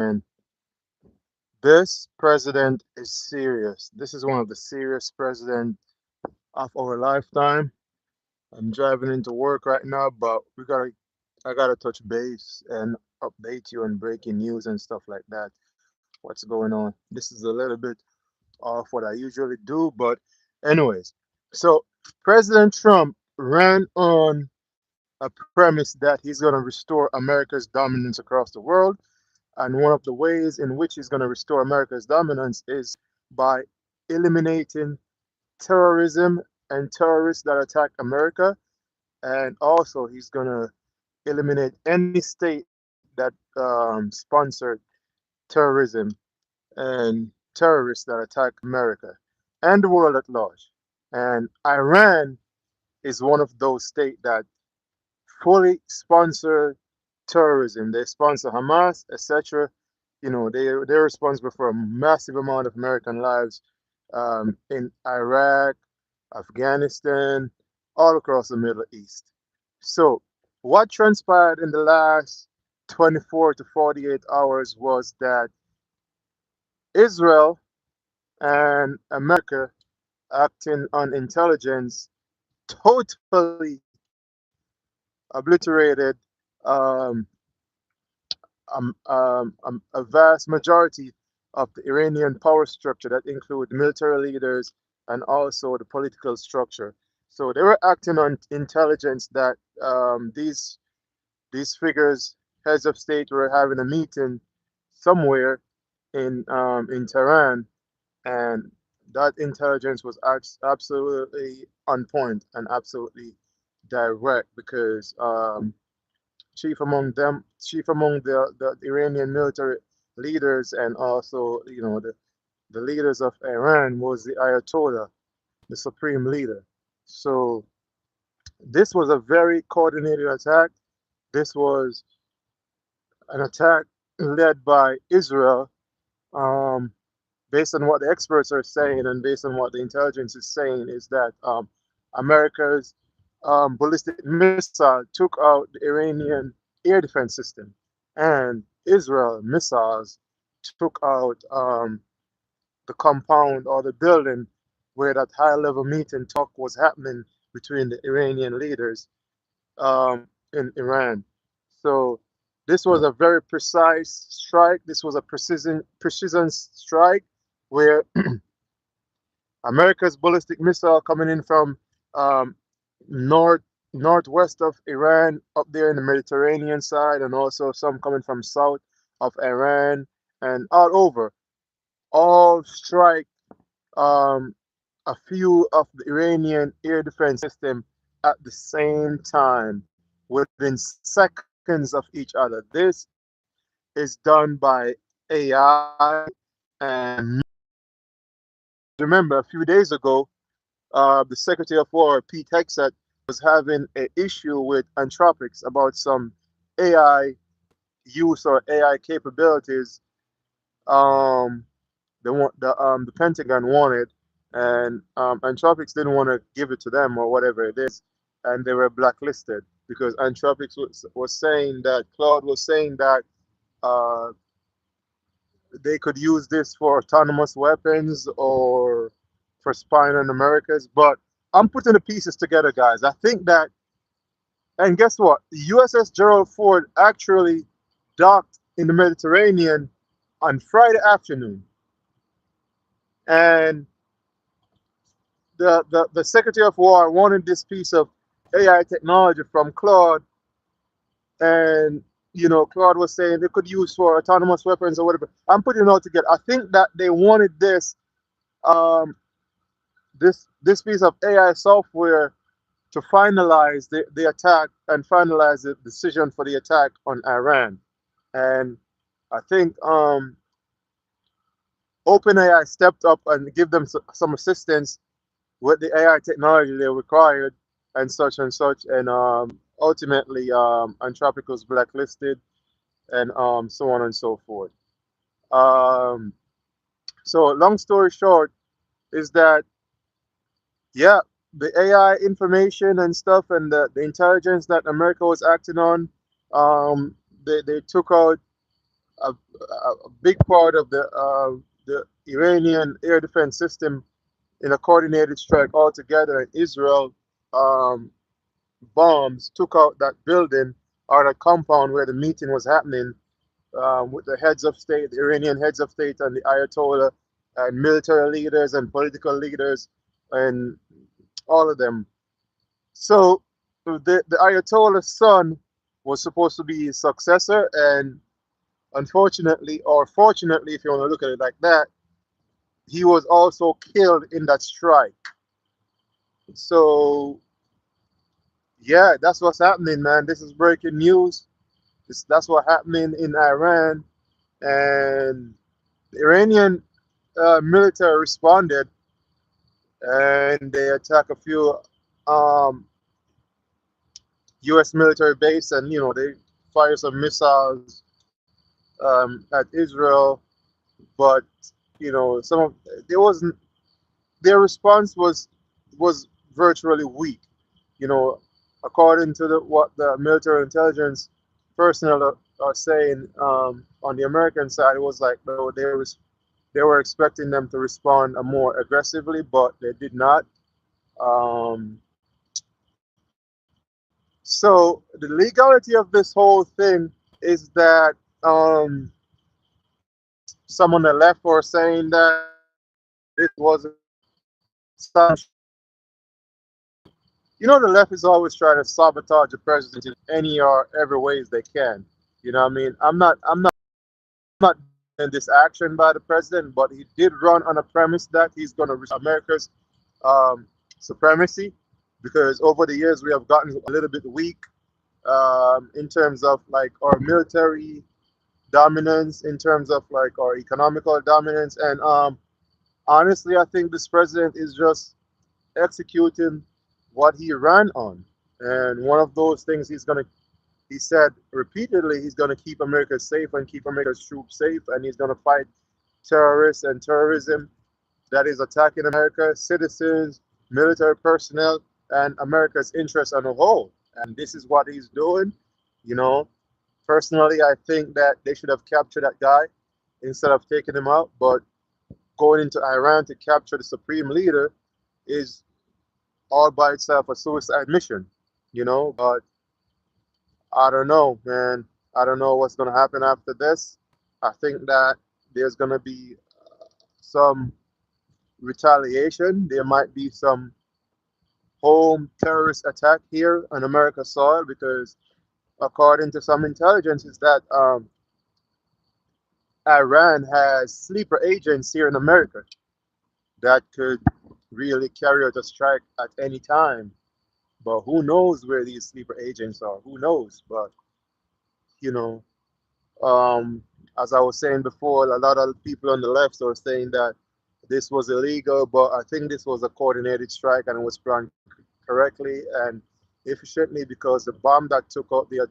And this president is serious. This is one of the serious presidents of our lifetime. I'm driving into work right now, but I gotta touch base and update you on breaking news and stuff like that. What's going on? This is a little bit off what I usually do, but anyways. So President Trump ran on a premise that he's gonna restore America's dominance across the world, and one of the ways in which he's gonna restore America's dominance is by eliminating terrorism and terrorists that attack America, and also he's gonna eliminate any state that sponsored terrorism and terrorists that attack America and the world at large. And Iran is one of those states that fully sponsor terrorism. They sponsor Hamas, etc. You know, they're responsible for a massive amount of American lives in Iraq, Afghanistan, all across the Middle East. So, what transpired in the last 24 to 48 hours was that Israel and America, acting on intelligence, totally obliterated um, a vast majority of the Iranian power structure that include military leaders and also the political structure. So they were acting on intelligence that these figures, heads of state, were having a meeting somewhere in Tehran, and that intelligence was absolutely on point and absolutely direct because chief among the Iranian military leaders and also the leaders of Iran was the Ayatollah, the supreme leader. So this was a very coordinated attack. This was an attack led by Israel, um, based on what the experts are saying and based on what the intelligence is saying, is that America's ballistic missile took out the Iranian air defense system, and Israel missiles took out the compound or the building where that high level meeting talk was happening between the Iranian leaders in Iran. So this was a very precise strike. This was a precision strike where America's ballistic missile coming in from um, north northwest of Iran up there in the Mediterranean side, and also some coming from south of Iran and all over, all strike um, a few of the Iranian air defense system at the same time within seconds of each other. This is done by AI and remember a few days ago, the Secretary of War, Pete Hegseth, was having an issue with Anthropics about some AI use or AI capabilities. Um, the Pentagon wanted, and Anthropics didn't want to give it to them or whatever it is, and they were blacklisted because Anthropics was saying that Claude was saying that uh, they could use this for autonomous weapons or for spying on Americas. But I'm putting the pieces together, guys. I think that, and guess what? The USS Gerald Ford actually docked in the Mediterranean on Friday afternoon, and the Secretary of War wanted this piece of AI technology from Claude, and Claude was saying they could use for autonomous weapons or whatever. I'm putting it all together. I think that they wanted um, this piece of AI software to finalize the attack and finalize the decision for the attack on Iran. And I think OpenAI stepped up and give them some assistance with the AI technology they required and such. And ultimately, Anthropic was blacklisted and so on and so forth. Um, so long story short is that, yeah, the AI information and stuff and the intelligence that America was acting on, they took out a big part of the Iranian air defense system in a coordinated strike altogether. And Israel um, bombs took out that building or that compound where the meeting was happening with the heads of state, the Iranian heads of state, and the Ayatollah, and military leaders and political leaders, and all of them. So the Ayatollah's son was supposed to be his successor, and unfortunately, or fortunately, if you want to look at it like that, he was also killed in that strike. So yeah, that's what's happening, man. This is breaking news. That's what's happening in Iran, and the Iranian military responded, and they attacked a few um, U.S. military base, and they fire some missiles at Israel. But some of there wasn't their response was virtually weak. You know, according to what the military intelligence personnel are saying on the American side, it was like no, they were expecting them to respond more aggressively, but they did not. Um, so the legality of this whole thing is that some on the left were saying that this wasn't sanctioned. The left is always trying to sabotage the president in any or every ways they can. You know what I mean? I'm not in this action by the president, but he did run on a premise that he's going to restore America's um, supremacy, because over the years we have gotten a little bit weak in terms of like our military dominance, in terms of like our economical dominance, and honestly, I think this president is just executing what he ran on. And one of those things he said repeatedly, he's going to keep America safe and keep America's troops safe, and he's going to fight terrorists and terrorism that is attacking America, citizens, military personnel, and America's interests on the whole. And this is what he's doing. You know, personally, I think that they should have captured that guy instead of taking him out. But going into Iran to capture the supreme leader is all by itself a suicide mission. But I don't know, man. I don't know what's going to happen after this. I think that there's going to be some retaliation. There might be some home terrorist attack here on America's soil, because according to some intelligence, is that Iran has sleeper agents here in America that could really carry out a strike at any time. But who knows where these sleeper agents are? Who knows? But you know, um, as I was saying before, a lot of people on the left are saying that this was illegal, but I think this was a coordinated strike and it was planned correctly and efficiently, because the bomb that took out the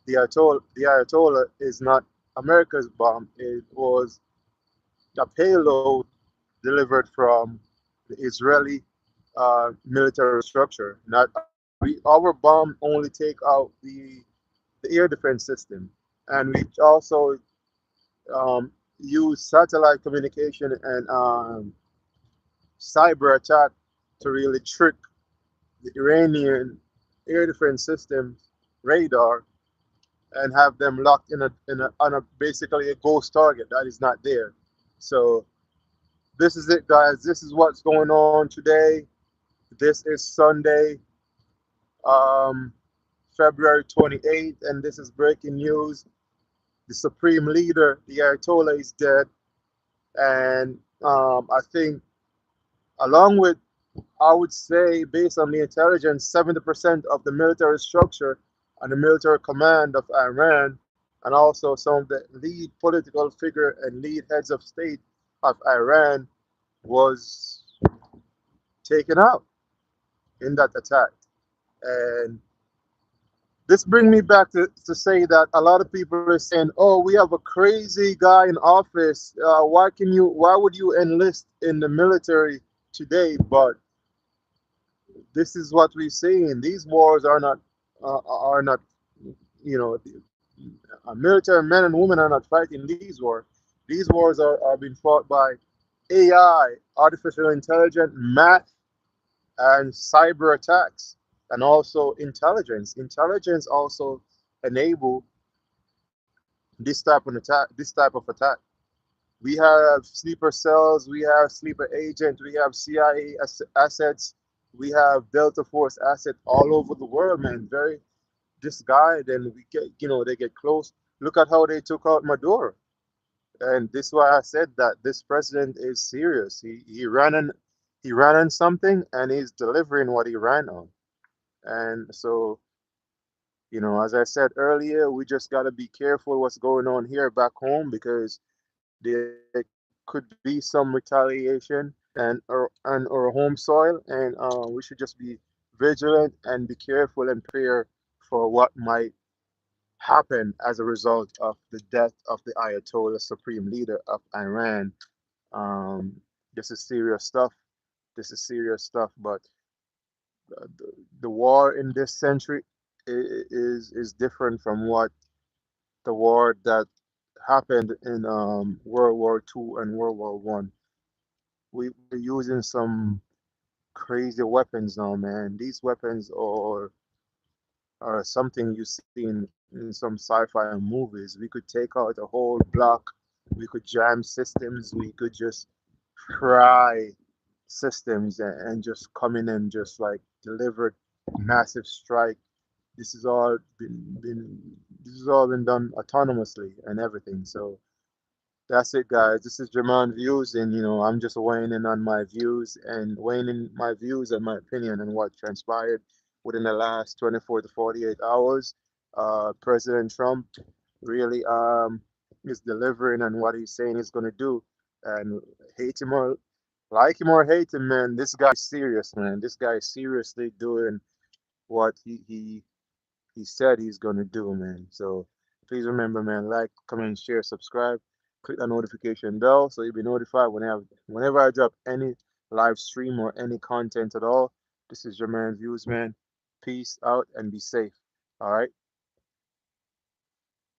Ayatollah is not America's bomb. It was a payload delivered from the Israeli military structure. Not our bomb only take out the air defense system, and we also use satellite communication and cyber attack to really trick the Iranian air defense systems radar and have them locked in a on a basically a ghost target that is not there. So this is it, guys. This is what's going on today. This is Sunday, um, February 28th, and this is breaking news. The supreme leader, the Ayatollah, is dead, and I think, along with, I would say, based on the intelligence, 70% of the military structure and the military command of Iran, and also some of the lead political figure and lead heads of state of Iran, was taken out in that attack. And this brings me back to say that a lot of people are saying, "Oh, we have a crazy guy in office. Why would you enlist in the military today?" But this is what we're seeing. These wars are not, you know, Military men and women are not fighting these wars. These wars are being fought by AI, artificial intelligence, math, and cyber attacks, and also intelligence. Intelligence also enable this type of attack. We have sleeper cells, we have sleeper agents, we have CIA assets, we have Delta Force assets all over the world, man. Very disguised, and we get, they get close. Look at how they took out Maduro, and this is why I said that this president is serious. He ran on something, and he's delivering what he ran on. And so, as I said earlier, we just got to be careful what's going on here back home because there could be some retaliation on our home soil, and we should just be vigilant and be careful and prepare for what might happen as a result of the death of the Ayatollah supreme leader of Iran. Um, this is serious stuff. This is serious stuff. But the war in this century is different from what the war that happened in World War II and World War I. We're using some crazy weapons now, man. These weapons are something you see in some sci-fi movies. We could take out a whole block. We could jam systems. We could just fry systems and just come in and just like deliver massive strike. This has all been this has all been done autonomously and everything. So that's it, guys. This is Jermaine Views, and I'm just weighing in on my views and weighing in my views and my opinion on what transpired within the last 24 to 48 hours. President Trump really is delivering on what he's saying he's gonna do, and hate him or like him or hate him, man. This guy is serious, man. This guy is seriously doing what he said he's gonna do, man. So please remember, man, like, comment, share, subscribe, click the notification bell so you'll be notified whenever I drop any live stream or any content at all. This is your man Views, man. Peace out and be safe. All right.